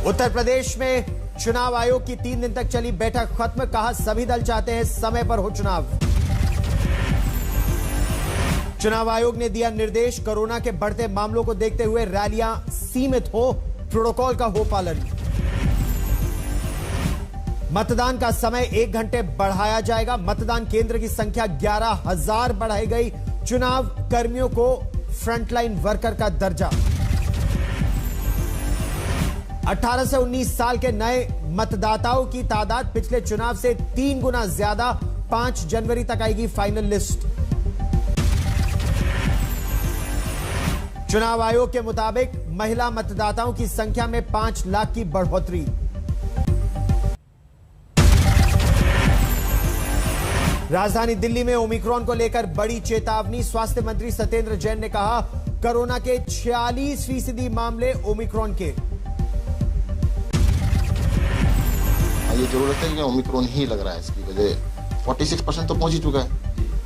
उत्तर प्रदेश में चुनाव आयोग की 3 दिन तक चली बैठक खत्म, कहा सभी दल चाहते हैं समय पर हो चुनाव। चुनाव आयोग ने दिया निर्देश, कोरोना के बढ़ते मामलों को देखते हुए रैलियां सीमित हो, प्रोटोकॉल का हो पालन। मतदान का समय 1 घंटे बढ़ाया जाएगा, मतदान केंद्र की संख्या 11,000 बढ़ाई गई, चुनाव कर्मियों को फ्रंटलाइन वर्कर का दर्जा। 18 से 19 साल के नए मतदाताओं की तादाद पिछले चुनाव से 3 गुना ज्यादा, 5 जनवरी तक आएगी फाइनल लिस्ट। चुनाव आयोग के मुताबिक महिला मतदाताओं की संख्या में 5 लाख की बढ़ोतरी। राजधानी दिल्ली में ओमिक्रॉन को लेकर बड़ी चेतावनी, स्वास्थ्य मंत्री सत्येंद्र जैन ने कहा कोरोना के 46% मामले ओमिक्रॉन के। ये जरूरत है कि ओमिक्रॉन ही लग रहा है, इसकी वजह 46% तो पहुंच ही चुका है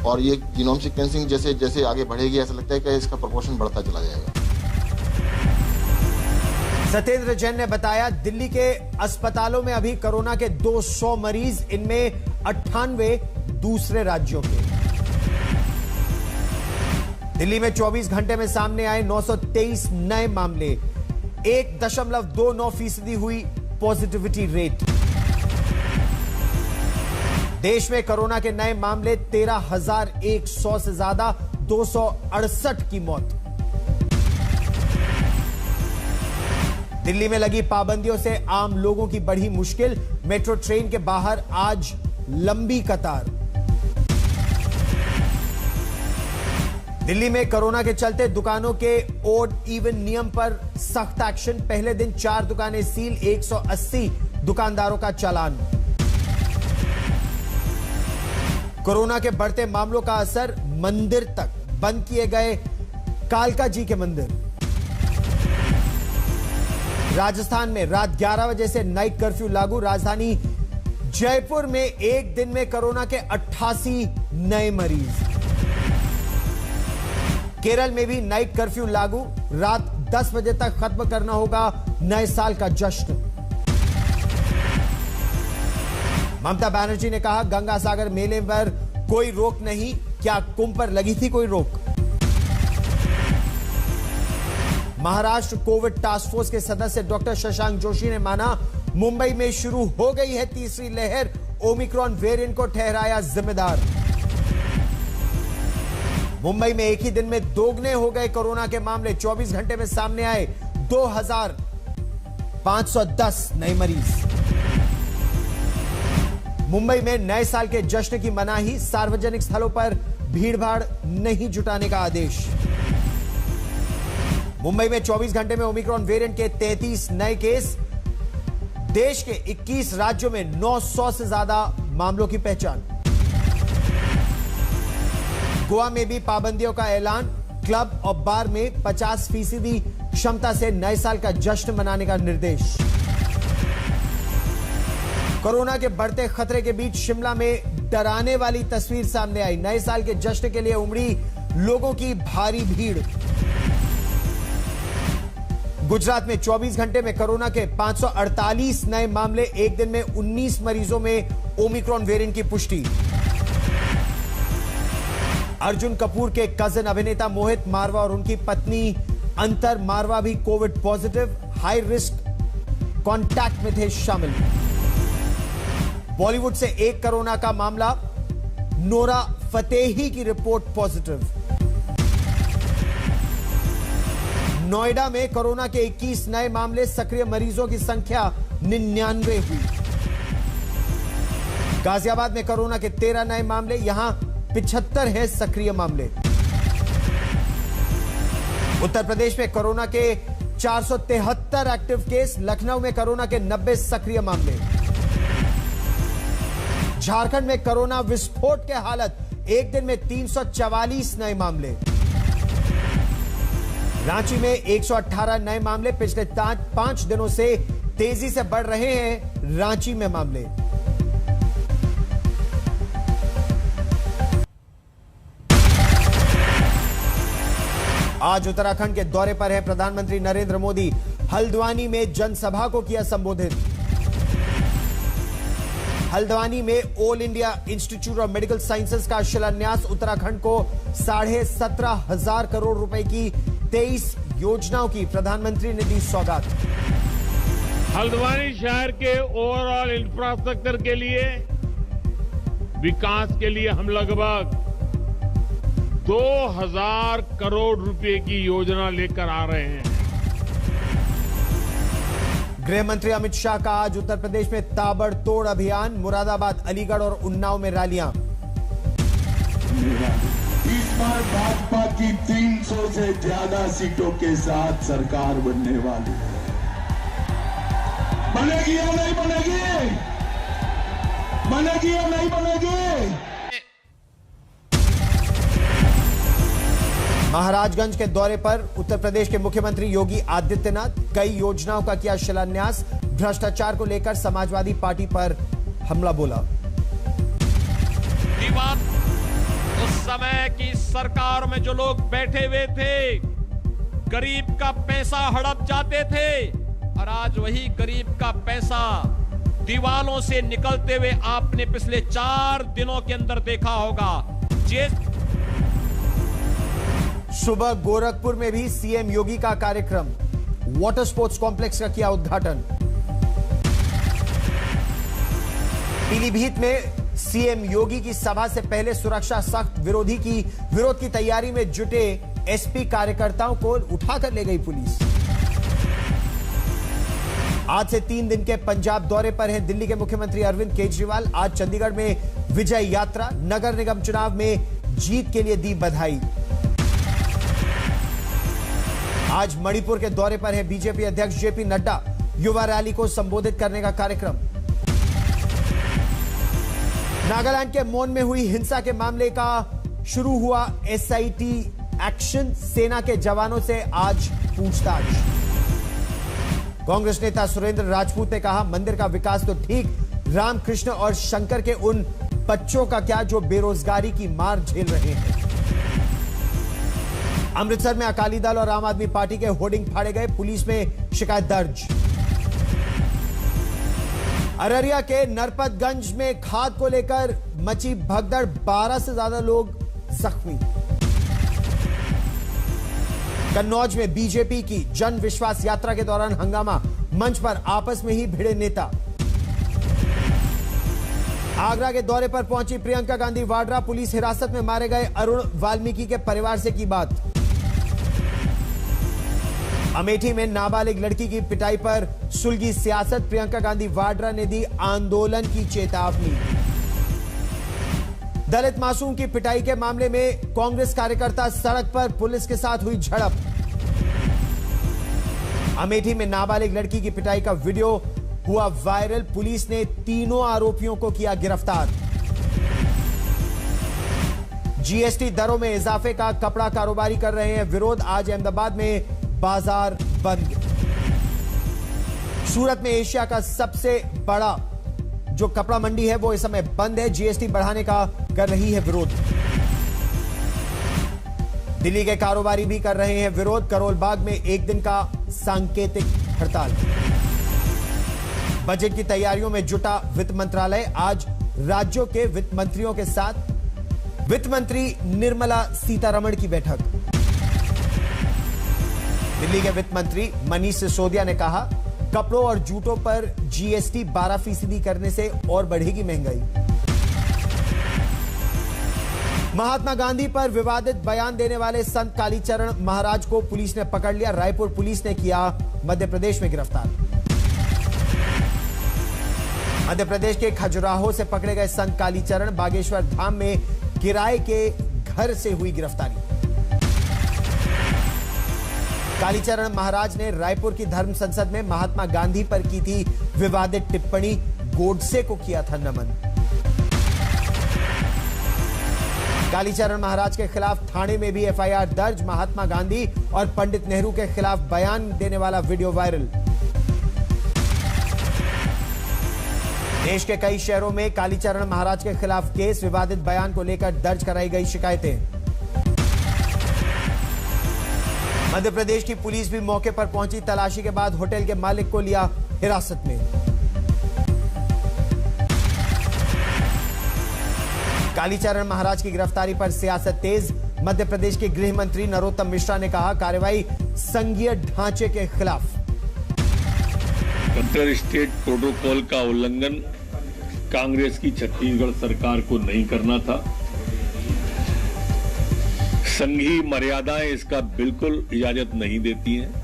और ये जीनोम सीक्वेंसिंग जैसे जैसे आगे बढ़ेगी ऐसा लगता है कि इसका प्रोपोर्शन बढ़ता चला जाएगा। सत्येंद्र जैन ने बताया दिल्ली के अस्पतालों में अभी कोरोना के 200 मरीज, इनमें 98 दूसरे राज्यों के। दिल्ली में 24 घंटे में सामने आए 923 नए मामले, 1.29% हुई पॉजिटिविटी रेट। देश में कोरोना के नए मामले 13,100 से ज्यादा, 268 की मौत। दिल्ली में लगी पाबंदियों से आम लोगों की बढ़ी मुश्किल, मेट्रो ट्रेन के बाहर आज लंबी कतार। दिल्ली में कोरोना के चलते दुकानों के ओड इवन नियम पर सख्त एक्शन, पहले दिन 4 दुकानें सील, 180 दुकानदारों का चालान। कोरोना के बढ़ते मामलों का असर मंदिर तक, बंद किए गए कालका जी के मंदिर। राजस्थान में रात 11 बजे से नाइट कर्फ्यू लागू, राजधानी जयपुर में एक दिन में कोरोना के 88 नए मरीज। केरल में भी नाइट कर्फ्यू लागू, रात 10 बजे तक खत्म करना होगा नए साल का जश्न। ममता बनर्जी ने कहा गंगा सागर मेले पर कोई रोक नहीं, क्या कुंभ पर लगी थी कोई रोक? महाराष्ट्र कोविड टास्क फोर्स के सदस्य डॉक्टर शशांक जोशी ने माना मुंबई में शुरू हो गई है तीसरी लहर, ओमिक्रॉन वेरिएंट को ठहराया जिम्मेदार। मुंबई में एक ही दिन में दोगुने हो गए कोरोना के मामले, 24 घंटे में सामने आए 2,510 नए मरीज। मुंबई में नए साल के जश्न की मनाही, सार्वजनिक स्थलों पर भीड़भाड़ नहीं जुटाने का आदेश। मुंबई में 24 घंटे में ओमिक्रॉन वेरिएंट के 33 नए केस, देश के 21 राज्यों में 900 से ज्यादा मामलों की पहचान। गोवा में भी पाबंदियों का ऐलान, क्लब और बार में 50% क्षमता से नए साल का जश्न मनाने का निर्देश। कोरोना के बढ़ते खतरे के बीच शिमला में डराने वाली तस्वीर सामने आई, नए साल के जश्न के लिए उमड़ी लोगों की भारी भीड़। गुजरात में 24 घंटे में कोरोना के 548 नए मामले, एक दिन में 19 मरीजों में ओमिक्रॉन वेरिएंट की पुष्टि। अर्जुन कपूर के कजिन अभिनेता मोहित मारवा और उनकी पत्नी अंतर मारवा भी Covid positive, high risk contact में थे शामिल। बॉलीवुड से एक कोरोना का मामला, नोरा फतेही की रिपोर्ट पॉजिटिव। नोएडा में कोरोना के 21 नए मामले, सक्रिय मरीजों की संख्या 99 हुई। गाजियाबाद में कोरोना के 13 नए मामले, यहां 75 है सक्रिय मामले। उत्तर प्रदेश में कोरोना के 473 एक्टिव केस, लखनऊ में कोरोना के 90 सक्रिय मामले। झारखंड में कोरोना विस्फोट के हालत, एक दिन में 344 नए मामले। रांची में 118 नए मामले, पिछले 5 दिनों से तेजी से बढ़ रहे हैं रांची में मामले। आज उत्तराखंड के दौरे पर है प्रधानमंत्री नरेंद्र मोदी, हल्द्वानी में जनसभा को किया संबोधित। हल्द्वानी में all India institute of medical sciences का शिलान्यास। उत्तराखंड को 17,500 करोड़ रुपए की 23 योजनाओं की प्रधानमंत्री ने दी सौगात। हल्द्वानी शहर के ओवरऑल इंफ्रास्ट्रक्चर के लिए, विकास के लिए हम लगभग 2,000 करोड़ रुपए की योजना लेकर आ रहे हैं। गृह मंत्री अमित शाह का आज उत्तर प्रदेश में ताबड़तोड़ अभियान। मुरादाबाद, अलीगढ़ और उन्नाव में रैलियां। इस बार भाजपा की 300 से ज्यादा सीटों के साथ सरकार बनने वाली है। बनेगी या नहीं बनेगी? बनेगी या नहीं बनेगी? महाराजगंज के दौरे पर उत्तर प्रदेश के मुख्यमंत्री योगी आदित्यनाथ। कई योजनाओं का किया शिलान्यास। भ्रष्टाचार को लेकर समाजवादी पार्टी पर हमला बोला। उस समय की सरकार में जो लोग बैठे हुए थे, गरीब का पैसा हड़प जाते थे, और आज वही गरीब का पैसा दीवालों से निकलते हुए आपने पिछले 4 दिनों के अंदर देखा होगा। सुबह गोरखपुर में भी सीएम योगी का कार्यक्रम। वाटर स्पोर्ट्स कॉम्प्लेक्स का किया उद्घाटन। पीलीभीत में सीएम योगी की सभा से पहले सुरक्षा सख्त। विरोध की तैयारी में जुटे एसपी कार्यकर्ताओं को उठाकर ले गई पुलिस। आज से 3 दिन के पंजाब दौरे पर हैं दिल्ली के मुख्यमंत्री अरविंद केजरीवाल। आज चंडीगढ़ में विजय यात्रा। नगर निगम चुनाव में जीत के लिए दी बधाई। आज मणिपुर के दौरे पर है बीजेपी अध्यक्ष जेपी नड्डा। युवा रैली को संबोधित करने का कार्यक्रम। नागालैंड के मौन में हुई हिंसा के मामले का शुरू हुआ एसआईटी एक्शन। सेना के जवानों से आज पूछताछ। कांग्रेस नेता सुरेंद्र राजपूत ने कहा, मंदिर का विकास तो ठीक, रामकृष्ण और शंकर के उन बच्चों का क्या जो बेरोजगारी की मार झेल रहे हैं। अमृतसर में अकाली दल और आम आदमी पार्टी के होर्डिंग फाड़े गए। पुलिस में शिकायत दर्ज। अररिया के नरपतगंज में खाद को लेकर मची भगदड़। 12 से ज्यादा लोग जख्मी। कन्नौज में बीजेपी की जन विश्वास यात्रा के दौरान हंगामा। मंच पर आपस में ही भिड़े नेता। आगरा के दौरे पर पहुंची प्रियंका गांधी वाड्रा। पुलिस हिरासत में मारे गए अरुण वाल्मीकि के परिवार से की बात। अमेठी में नाबालिग लड़की की पिटाई पर सुलगी सियासत। प्रियंका गांधी वाड्रा ने दी आंदोलन की चेतावनी। दलित मासूम की पिटाई के मामले में कांग्रेस कार्यकर्ता सड़क पर, पुलिस के साथ हुई झड़प। अमेठी में नाबालिग लड़की की पिटाई का वीडियो हुआ वायरल। पुलिस ने तीनों आरोपियों को किया गिरफ्तार। जीएसटी दरों में इजाफे का कपड़ा कारोबारी कर रहे हैं विरोध। आज अहमदाबाद में बाजार बंद। सूरत में एशिया का सबसे बड़ा जो कपड़ा मंडी है वो इस समय बंद है। जीएसटी बढ़ाने का कर रही है विरोध। दिल्ली के कारोबारी भी कर रहे हैं विरोध। करोल बाग में 1 दिन का सांकेतिक हड़ताल। बजट की तैयारियों में जुटा वित्त मंत्रालय। आज राज्यों के वित्त मंत्रियों के साथ वित्त मंत्री निर्मला सीतारमण की बैठक। दिल्ली के वित्त मंत्री मनीष सिसोदिया ने कहा, कपड़ों और जूतों पर जीएसटी 12% करने से और बढ़ेगी महंगाई। महात्मा गांधी पर विवादित बयान देने वाले संत कालीचरण महाराज को पुलिस ने पकड़ लिया। रायपुर पुलिस ने किया मध्य प्रदेश में गिरफ्तार। मध्य प्रदेश के खजुराहो से पकड़े गए संत कालीचरण बागेश्वर धाम में किराए के घर से हुई गिरफ्तारी। कालीचरण महाराज ने रायपुर की धर्म संसद में महात्मा गांधी पर की थी विवादित टिप्पणी। गोडसे को किया था नमन। कालीचरण महाराज के खिलाफ थाने में भी एफआईआर दर्ज। महात्मा गांधी और पंडित नेहरू के खिलाफ बयान देने वाला वीडियो वायरल। देश के कई शहरों में कालीचरण महाराज के खिलाफ केस। विवादित बयान को लेकर दर्ज कराई गई शिकायतें। मध्य प्रदेश की पुलिस भी मौके पर पहुंची। तलाशी के बाद होटल के मालिक को लिया हिरासत में। कालीचरण महाराज की गिरफ्तारी पर सियासत तेज। मध्य प्रदेश के गृह मंत्री नरोत्तम मिश्रा ने कहा, कार्रवाई संघीय ढांचे के खिलाफ। इंटर स्टेट प्रोटोकॉल का उल्लंघन कांग्रेस की छत्तीसगढ़ सरकार को नहीं करना था। संघीय मर्यादाएं इसका बिल्कुल इजाजत नहीं देती हैं।